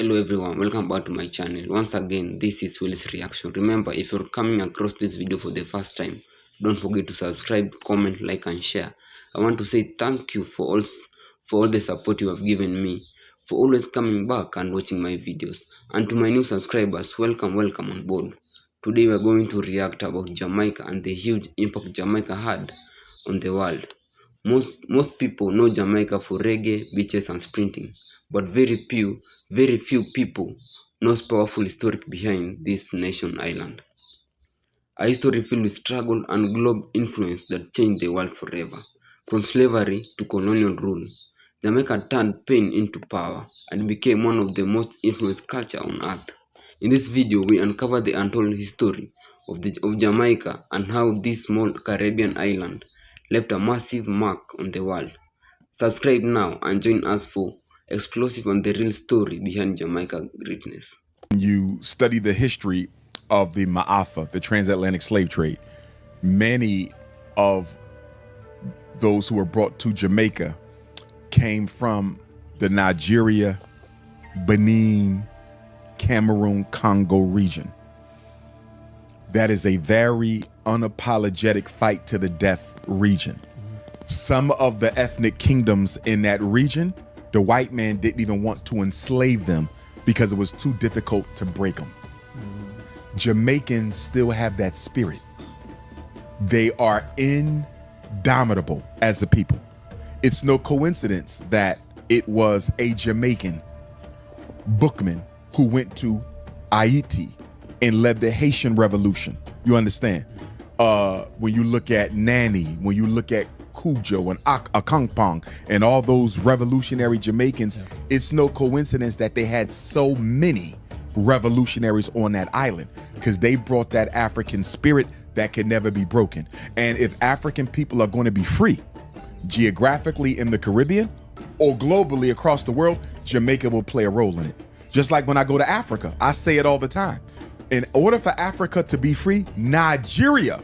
Hello everyone, welcome back to my channel. Once again, this is Will's reaction. Remember, if you're coming across this video for the first time, don't forget to subscribe, comment, like and share. I want to say thank you for all the support you have given me, for always coming back and watching my videos. And to my new subscribers, welcome on board. Today we are going to react about Jamaica and the huge impact Jamaica had on the world. Most people know Jamaica for reggae, beaches and sprinting, but very few people knows powerful history behind this nation island. A history filled with struggle and global influence that changed the world forever. From slavery to colonial rule, Jamaica turned pain into power and became one of the most influenced culture on earth. In this video, we uncover the untold history of Jamaica and how this small Caribbean island left a massive mark on the world. Subscribe now and join us for exclusive on the real story behind Jamaica greatness. You study the history of the Ma'afa, the transatlantic slave trade. Many of those who were brought to Jamaica came from the Nigeria, Benin, Cameroon, Congo region. That is a very unapologetic fight to the death region. Some of the ethnic kingdoms in that region, the white man didn't even want to enslave them because it was too difficult to break them. Jamaicans still have that spirit. They are indomitable as a people. It's no coincidence that it was a Jamaican bookman who went to Haiti and led the Haitian Revolution. You understand? When you look at Nani, when you look at Cujo and Akangpong and all those revolutionary Jamaicans, it's no coincidence that they had so many revolutionaries on that island, because they brought that African spirit that can never be broken. And if African people are going to be free, geographically in the Caribbean or globally across the world, Jamaica will play a role in it. Just like when I go to Africa, I say it all the time. In order for Africa to be free, Nigeria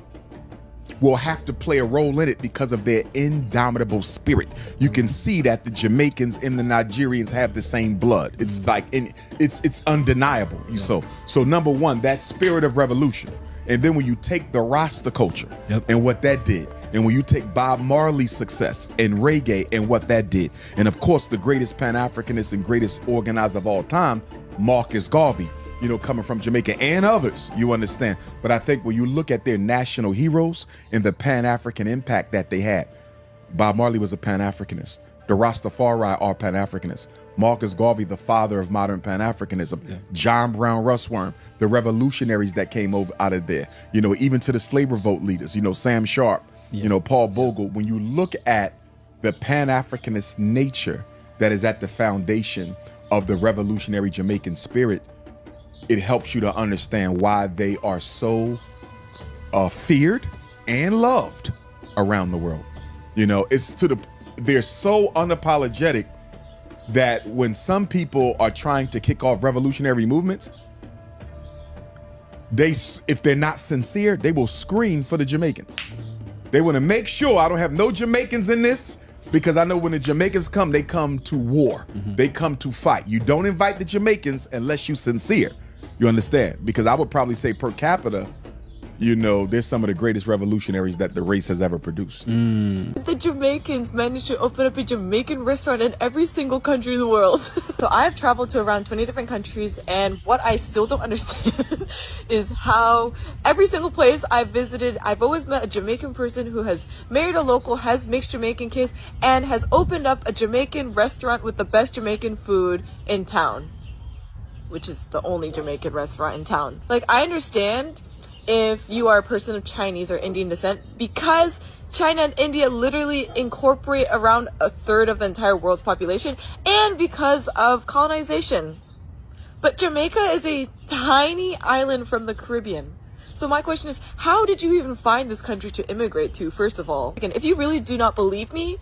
will have to play a role in it because of their indomitable spirit. You can see that the Jamaicans and the Nigerians have the same blood. It's like, it's undeniable. So number one, that spirit of revolution. And then when you take the Rasta culture and what that did, and when you take Bob Marley's success in reggae and what that did, and of course the greatest Pan-Africanist and greatest organizer of all time, Marcus Garvey, you know, coming from Jamaica, and others, you understand. But I think when you look at their national heroes and the Pan-African impact that they had, Bob Marley was a Pan-Africanist. The Rastafari are Pan-Africanists. Marcus Garvey, the father of modern Pan-Africanism. John Brown Russworm, the revolutionaries that came over out of there. You know, even to the slave revolt leaders, you know, Sam Sharp, you know, Paul Bogle. When you look at the Pan-Africanist nature that is at the foundation of the revolutionary Jamaican spirit, it helps you to understand why they are so feared and loved around the world. You know, they're so unapologetic that when some people are trying to kick off revolutionary movements, if they're not sincere, they will scream for the Jamaicans. They want to make sure I don't have no Jamaicans in this, because I know when the Jamaicans come, they come to war. They come to fight. You don't invite the Jamaicans unless you're sincere. You understand? Because I would probably say per capita, you know, there's some of the greatest revolutionaries that the race has ever produced. The Jamaicans managed to open up a Jamaican restaurant in every single country in the world. So I've traveled to around 20 different countries, and what I still don't understand is how every single place I've visited, I've always met a Jamaican person who has married a local, has mixed Jamaican kids, and has opened up a Jamaican restaurant with the best Jamaican food in town, which is the only Jamaican restaurant in town. Like, I understand if you are a person of Chinese or Indian descent, because China and India literally incorporate around a third of the entire world's population, and because of colonization. But Jamaica is a tiny island from the Caribbean. So my question is, how did you even find this country to immigrate to, first of all? Again, if you really do not believe me,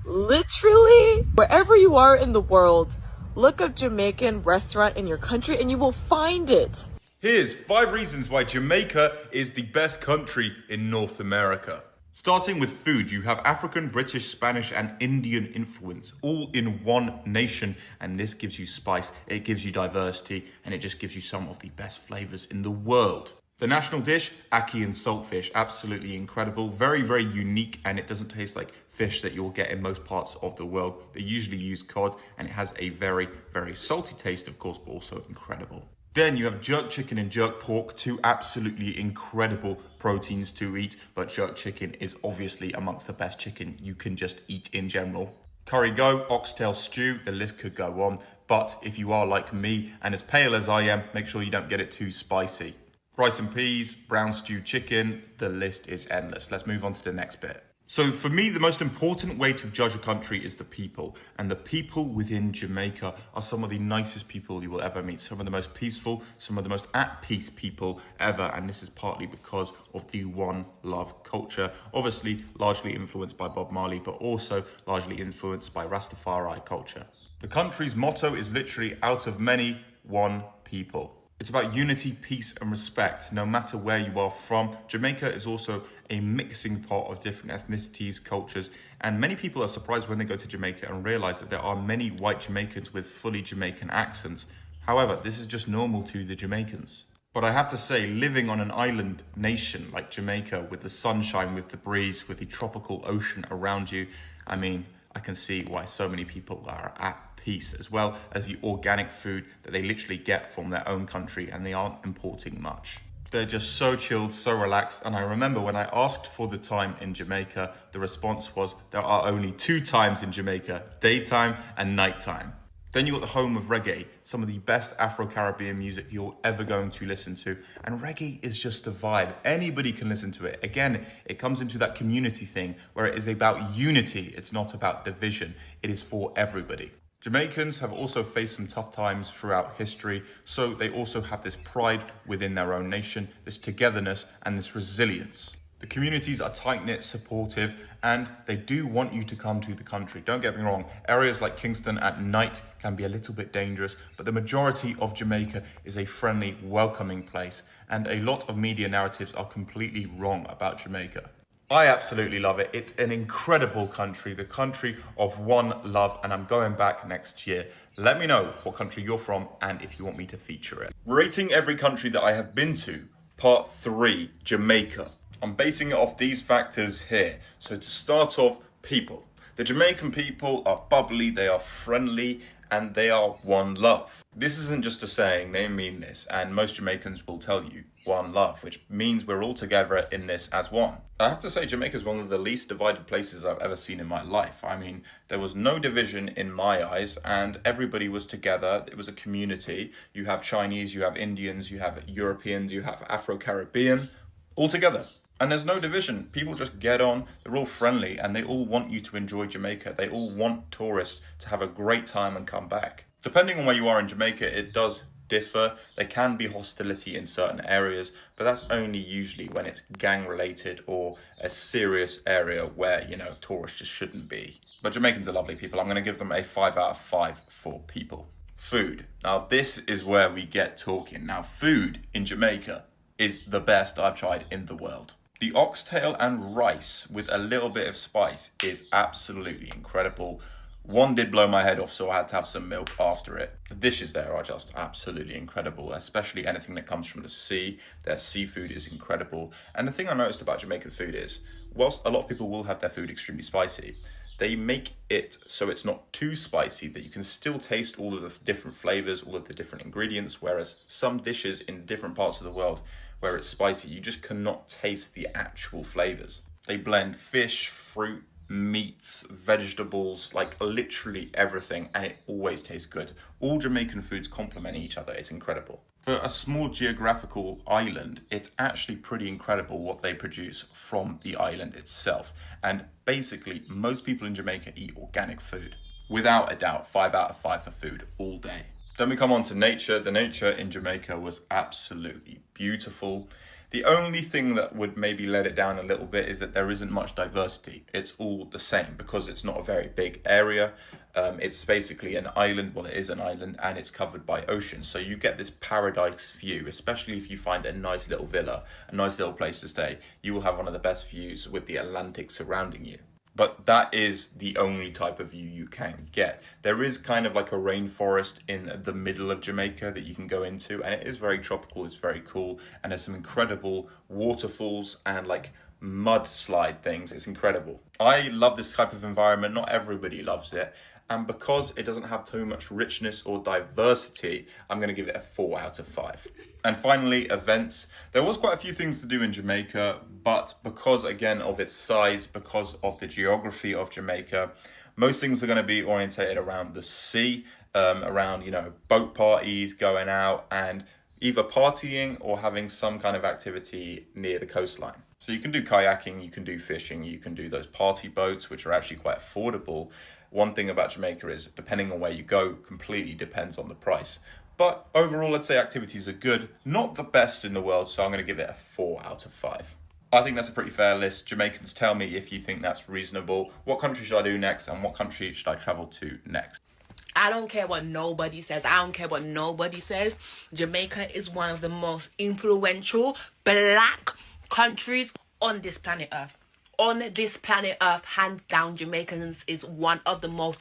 literally, wherever you are in the world, look up Jamaican restaurant in your country and you will find it. Here's 5 reasons why Jamaica is the best country in North America. Starting with food, you have African, British, Spanish, and Indian influence all in one nation, and this gives you spice, it gives you diversity, and it just gives you some of the best flavors in the world. The national dish, ackee and saltfish, absolutely incredible, very, very unique, and it doesn't taste like fish that you'll get in most parts of the world. They usually use cod, and it has a very, very salty taste, of course, but also incredible. Then you have jerk chicken and jerk pork, two absolutely incredible proteins to eat, but jerk chicken is obviously amongst the best chicken you can just eat in general. Curry goat, oxtail stew, the list could go on, but if you are like me and as pale as I am, make sure you don't get it too spicy. Rice and peas, brown stewed chicken, the list is endless. Let's move on to the next bit. So for me, the most important way to judge a country is the people. And the people within Jamaica are some of the nicest people you will ever meet. Some of the most peaceful, some of the most at peace people ever. And this is partly because of the One Love culture. Obviously, largely influenced by Bob Marley, but also largely influenced by Rastafari culture. The country's motto is literally out of many, one people. It's about unity, peace, and respect, no matter where you are from. Jamaica is also a mixing pot of different ethnicities, cultures, and many people are surprised when they go to Jamaica and realize that there are many white Jamaicans with fully Jamaican accents. However, this is just normal to the Jamaicans. But I have to say, living on an island nation like Jamaica, with the sunshine, with the breeze, with the tropical ocean around you, I mean, I can see why so many people are at peace, as well as the organic food that they literally get from their own country, and they aren't importing much. They're just so chilled, so relaxed. And I remember when I asked for the time in Jamaica, the response was there are only two times in Jamaica, daytime and nighttime. Then you got the home of reggae, some of the best Afro-Caribbean music you're ever going to listen to. And reggae is just a vibe. Anybody can listen to it. Again, it comes into that community thing where it is about unity. It's not about division. It is for everybody. Jamaicans have also faced some tough times throughout history, so they also have this pride within their own nation, this togetherness and this resilience. The communities are tight-knit, supportive, and they do want you to come to the country. Don't get me wrong, areas like Kingston at night can be a little bit dangerous, but the majority of Jamaica is a friendly, welcoming place, and a lot of media narratives are completely wrong about Jamaica. I absolutely love it. It's an incredible country, the country of one love, and I'm going back next year. Let me know what country you're from and if you want me to feature it. Rating every country that I have been to, part 3, Jamaica. I'm basing it off these factors here. So to start off, people. The Jamaican people are bubbly, they are friendly, and they are one love. This isn't just a saying, they mean this, and most Jamaicans will tell you one love, which means we're all together in this as one. I have to say Jamaica is one of the least divided places I've ever seen in my life. I mean, there was no division in my eyes, and everybody was together. It was a community. You have Chinese, you have Indians, you have Europeans, you have Afro-Caribbean, all together. And there's no division. People just get on, they're all friendly, and they all want you to enjoy Jamaica. They all want tourists to have a great time and come back. Depending on where you are in Jamaica, it does differ. There can be hostility in certain areas, but that's only usually when it's gang related or a serious area where, you know, tourists just shouldn't be. But Jamaicans are lovely people. I'm going to give them a 5 out of 5 for people. Food. Now this is where we get talking. Now food in Jamaica is the best I've tried in the world. The oxtail and rice with a little bit of spice is absolutely incredible. One did blow my head off, so I had to have some milk after it. The dishes there are just absolutely incredible, especially anything that comes from the sea. Their seafood is incredible. And the thing I noticed about Jamaican food is, whilst a lot of people will have their food extremely spicy, they make it so it's not too spicy, that you can still taste all of the different flavors, all of the different ingredients, whereas some dishes in different parts of the world where it's spicy, you just cannot taste the actual flavors. They blend fish, fruit, meats, vegetables, like literally everything, and it always tastes good. All Jamaican foods complement each other. It's incredible. For a small geographical island, it's actually pretty incredible what they produce from the island itself. And basically, most people in Jamaica eat organic food. Without a doubt, 5 out of 5 for food all day. Then we come on to nature. The nature in Jamaica was absolutely beautiful. The only thing that would maybe let it down a little bit is that there isn't much diversity. It's all the same because it's not a very big area. It's basically an island. Well, it is an island, and it's covered by ocean. So you get this paradise view, especially if you find a nice little villa, a nice little place to stay. You will have one of the best views with the Atlantic surrounding you. But that is the only type of view you can get. There is kind of like a rainforest in the middle of Jamaica that you can go into, and it is very tropical, it's very cool, and there's some incredible waterfalls and like mudslide things. It's incredible. I love this type of environment. Not everybody loves it. And because it doesn't have too much richness or diversity, I'm going to give it a 4 out of 5. And finally, events. There was quite a few things to do in Jamaica, but because, again, of its size, because of the geography of Jamaica, most things are going to be orientated around the sea, around, boat parties, going out, and either partying or having some kind of activity near the coastline. So you can do kayaking, you can do fishing, you can do those party boats, which are actually quite affordable. One thing about Jamaica is, depending on where you go, completely depends on the price. But overall, I'd say activities are good. Not the best in the world, so I'm going to give it a 4 out of 5. I think that's a pretty fair list. Jamaicans, tell me if you think that's reasonable. What country should I do next, and what country should I travel to next? I don't care what nobody says. I don't care what nobody says. Jamaica is one of the most influential black countries on this planet Earth. On this planet Earth, hands down, Jamaicans is one of the most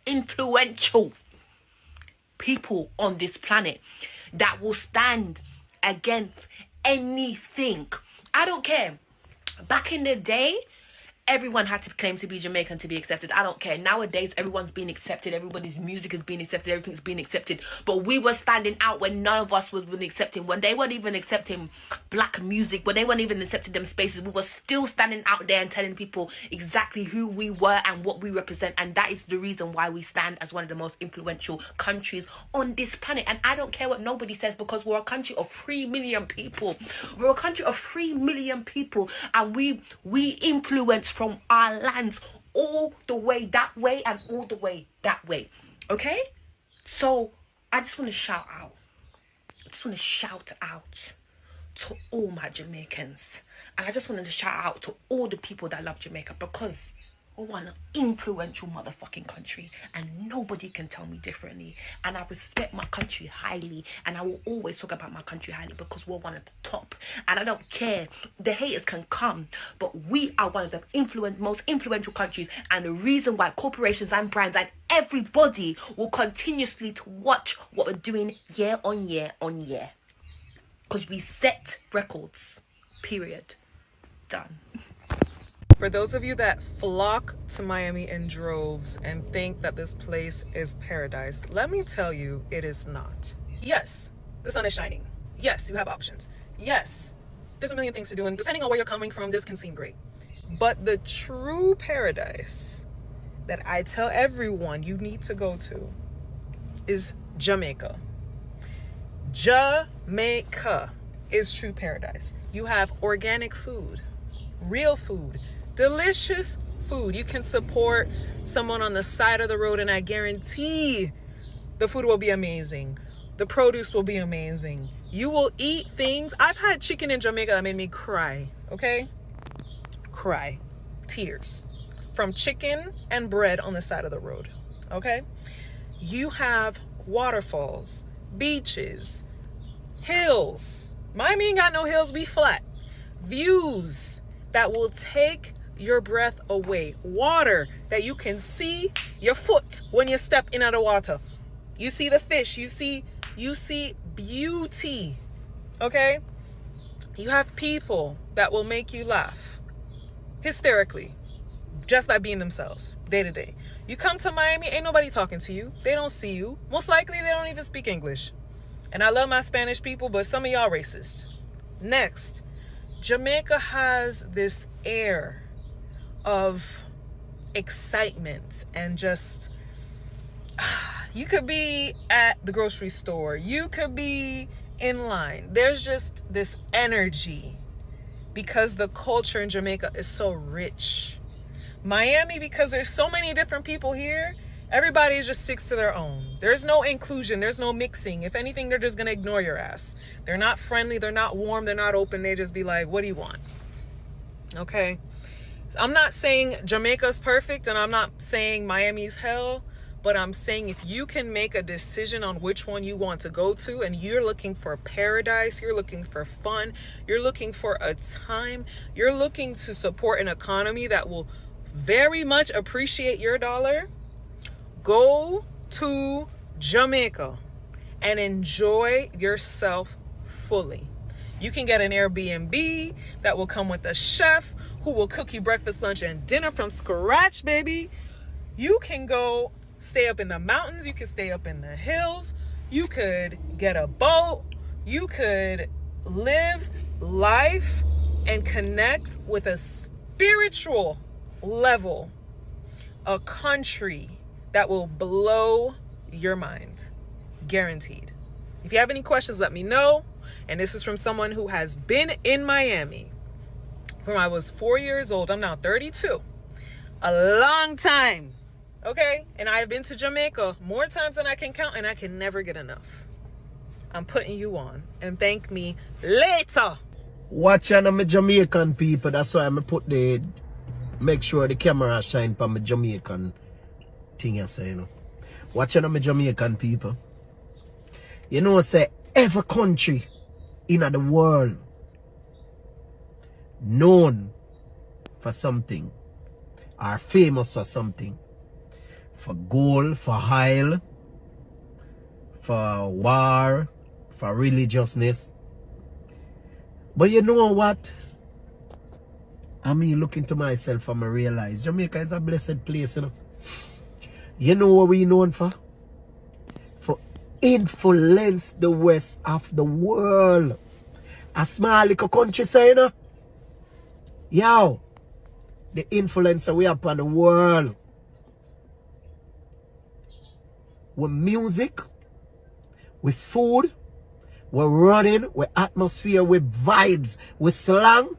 influential people on this planet that will stand against anything. I don't care. Back in the day, everyone had to claim to be Jamaican to be accepted. I don't care. Nowadays, everyone's being accepted. Everybody's music is being accepted. Everything's being accepted. But we were standing out when none of us was really accepting. When they weren't even accepting black music, when they weren't even accepting them spaces, we were still standing out there and telling people exactly who we were and what we represent. And that is the reason why we stand as one of the most influential countries on this planet. And I don't care what nobody says, because we're a country of 3 million people. We're a country of 3 million people, and we influence from our lands all the way that way and all the way that way. Okay? So I just want to shout out. I just want to shout out to all my Jamaicans. And I just wanted to shout out to all the people that love Jamaica, because we're one influential motherfucking country, and nobody can tell me differently. And I respect my country highly, and I will always talk about my country highly, because we're one of the top. And I don't care, the haters can come, but we are one of the most influential countries, and the reason why corporations and brands and everybody will continuously to watch what we're doing year on year on year, because we set records. Period. Done. For those of you that flock to Miami in droves and think that this place is paradise, let me tell you, it is not. Yes, the sun is shining. Yes, you have options. Yes, there's a million things to do, and depending on where you're coming from, this can seem great. But the true paradise that I tell everyone you need to go to is Jamaica. Jamaica is true paradise. You have organic food, real food, delicious food. You can support someone on the side of the road, and I guarantee the food will be amazing. The produce will be amazing. You will eat things. I've had chicken in Jamaica that made me cry, okay? Cry. Tears. From chicken and bread on the side of the road, okay? You have waterfalls, beaches, hills. Miami ain't got no hills, we flat. Views that will take your breath away. Water that you can see your foot when you step in the water. You see the fish, you see beauty. Okay? You have people that will make you laugh hysterically just by being themselves day to day. You come to Miami, ain't nobody talking to you. They don't see you. Most likely they don't even speak English. And I love my Spanish people, but some of y'all racist. Next, Jamaica has this air of excitement and just, you could be at the grocery store, you could be in line. There's just this energy because the culture in Jamaica is so rich. Miami, because there's so many different people here, everybody just sticks to their own. There's no inclusion, there's no mixing. If anything, they're just gonna ignore your ass. They're not friendly, they're not warm, they're not open. They just be like, what do you want? Okay? I'm not saying Jamaica's perfect and I'm not saying Miami's hell, but I'm saying if you can make a decision on which one you want to go to and you're looking for paradise, you're looking for fun, you're looking for a time, you're looking to support an economy that will very much appreciate your dollar, go to Jamaica and enjoy yourself fully. You can get an Airbnb that will come with a chef who will cook you breakfast, lunch, and dinner from scratch, baby. You can go stay up in the mountains. You can stay up in the hills. You could get a boat. You could live life and connect with a spiritual level, a country that will blow your mind. Guaranteed. If you have any questions, let me know. And this is from someone who has been in Miami from I was 4 years old. I'm now 32. A long time. Okay? And I have been to Jamaica more times than I can count, and I can never get enough. I'm putting you on. And thank me later. Watching my Jamaican people, that's why I'm put the make sure the camera shine for my Jamaican thing I say, you know. Watching my Jamaican people. You know, say every country in the world known for something, are famous for something, for gold, for oil, for war, for religiousness. But you know what? I mean, looking to myself and I realize Jamaica is a blessed place, you know. You know what we known for? For influence the rest of the world. A small little country, say, you know. Yo, the influence we have on the world. With music, with food, with running, with atmosphere, with vibes, with slang.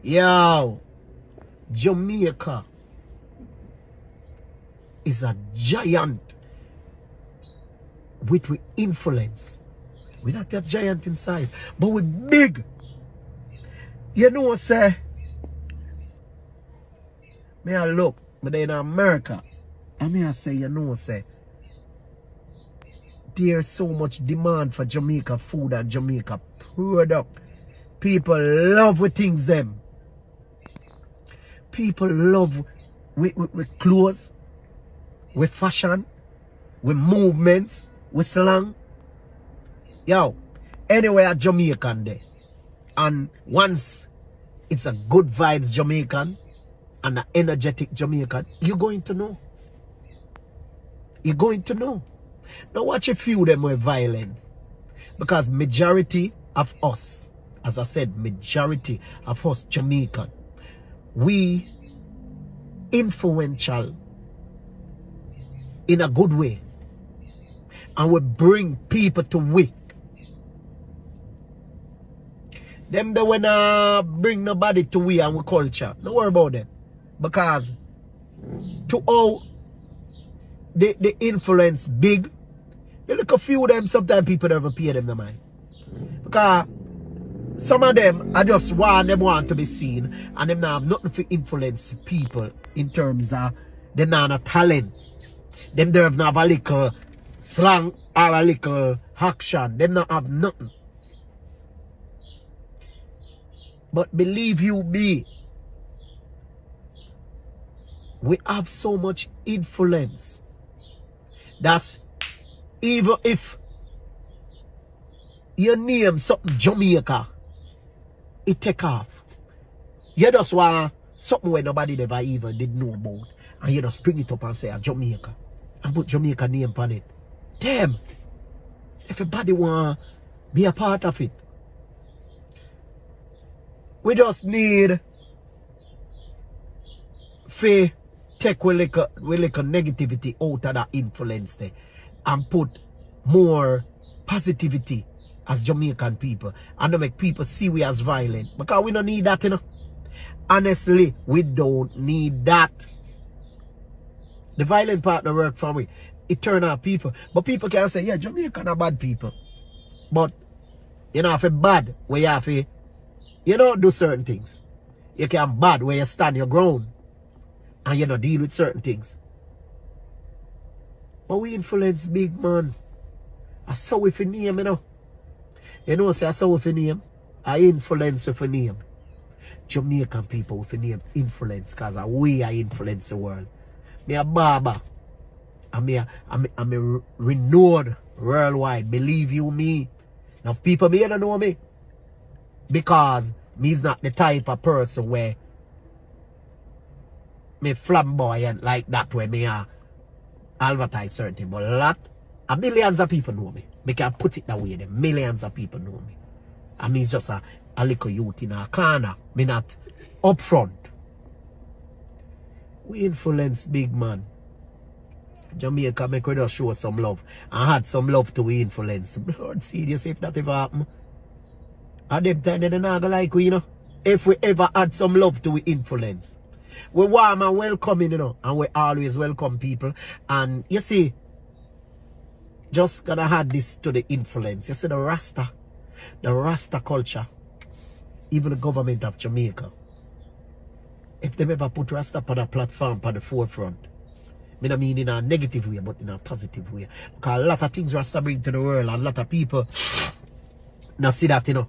Yo, Jamaica is a giant with influence. We're not that giant in size, but we're big. You know what say? May I look, but in America, I may I say, you know say, there's so much demand for Jamaica food and Jamaica product. People love with things them. People love with clothes, with fashion, with movements, with slang. Yo, anywhere Jamaican there. And once it's a good vibes Jamaican and an energetic Jamaican, you're going to know. You're going to know. Now watch a few of them were violent. Because majority of us, as I said, majority of us Jamaican, we influential in a good way. And we bring people to we. Them that wanna bring nobody to we and we culture. Don't worry about them. Because to all the influence big, you look a few of them, sometimes people never pay them the mind. Because some of them are just them want to be seen and them not have nothing to influence people in terms of them not have talent. Them don't have a little slang or a little action. Them not have nothing. But believe you me, we have so much influence. That's even if you name something Jamaica, it take off. You just want something where nobody never even did know about. And you just bring it up and say Jamaica. And put Jamaica name on it. Damn. Everybody want to be a part of it. We just need to take we like a negativity out of that influence there and put more positivity as Jamaican people and to make people see we as violent. Because we don't need that, you know. Honestly, we don't need that. The violent part that work for we. It turn out people. But people can say, yeah, Jamaican are bad people. But you know, if it's bad, we have to, you know, do certain things. You can bad where you stand your ground and you don't deal with certain things. But we influence big, man. I saw with a name, you know. You know, say I saw with a name. I influence with a name. Jamaican people with a name influence, because we are influence the world. Me a barber. I'm a renowned worldwide. Believe you me. Now people may not know me. Because me's not the type of person where me flamboyant like that where me advertise certain things. But millions of people know me. Me can put it that way. The millions of people know me. I mean, it's just a little youth in a corner. Me not up front. We influence big, man. Jamaica make we just show some love. I had some love to we influence. Lord, serious if that ever happen. At them time they not like we, you know. If we ever had some love to we influence. We warm and welcoming, you know. And we always welcome people. And you see, just gonna add this to the influence. You see the Rasta culture, even the government of Jamaica. If they ever put Rasta on a platform on the forefront, I don't mean in a negative way, but in a positive way. Because a lot of things Rasta bring to the world, and a lot of people not see that, you know.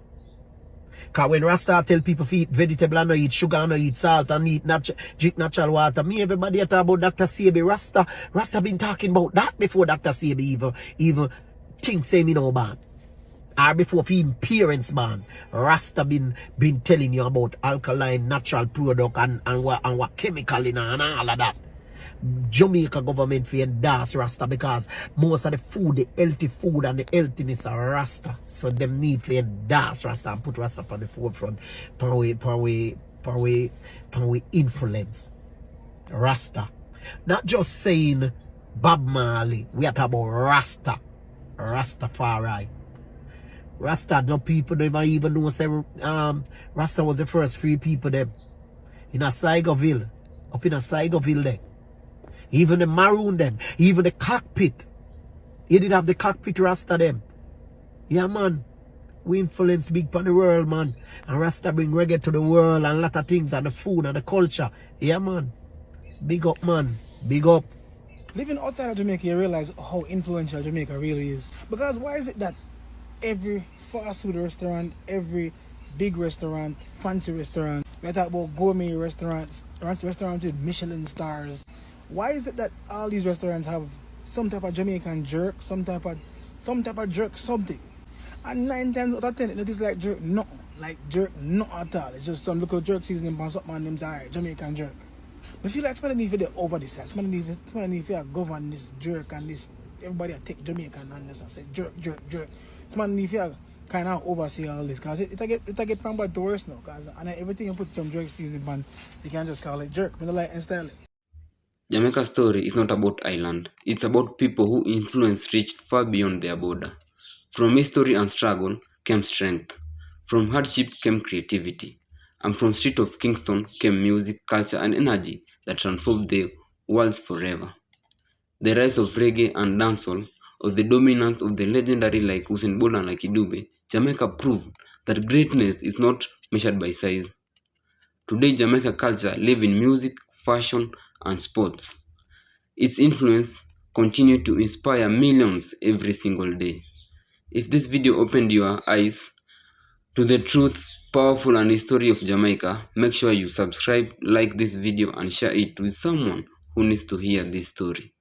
Because when Rasta tell people to eat vegetable and not eat sugar and not eat salt and drink natural water, me everybody talk about Dr. Sebi. Rasta been talking about that before Dr. Sebi even think say me no ban. Or before even parents ban. Rasta been telling you about alkaline natural product and what chemical in and all of that. Jamaica government for endorse Rasta because most of the food, the healthy food and the healthiness are Rasta. So them need to endorse Rasta and put Rasta on the forefront. Per we influence Rasta. Not just saying Bob Marley. We are talking about Rasta. Rastafari. Rasta, no people never even know say Rasta was the first free people them. In a Sligoville. Up in a Sligoville there. Even the maroon them. Even the cockpit. He did have the cockpit Rasta them. Yeah, man. We influence big part of the world, man. And Rasta bring reggae to the world and a lot of things and the food and the culture. Yeah, man. Big up, man. Big up. Living outside of Jamaica, you realize how influential Jamaica really is. Because why is it that every fast food restaurant, every big restaurant, fancy restaurant, we talk about gourmet restaurants with Michelin stars. Why is it that all these restaurants have some type of Jamaican jerk, some type of jerk something? And 9 times out of 10, it is like jerk nothing. Like jerk not at all. It's just some little jerk seasoning on something and them alright, Jamaican jerk. But I feel like somebody need to over this. Somebody need to govern this jerk and this. Everybody take Jamaican and just say jerk. Somebody need to kind of oversee all this because it get from bad to worse now. Cause and everything you put some jerk seasoning on, you can just call it jerk. I don't like and style it. Jamaica's story is not about island. It's about people who influence reached far beyond their border. From history and struggle came strength. From hardship came creativity. And from street of Kingston came music, culture and energy that transformed the worlds forever. The rise of reggae and dancehall, of the dominance of the legendary like Usain Bolt and Lucky Dube, Jamaica proved that greatness is not measured by size. Today, Jamaica culture lives in music, fashion, and sports. Its influence continues to inspire millions every single day. If this video opened your eyes to the truth, powerful and history of Jamaica, make sure you subscribe, like this video and share it with someone who needs to hear this story.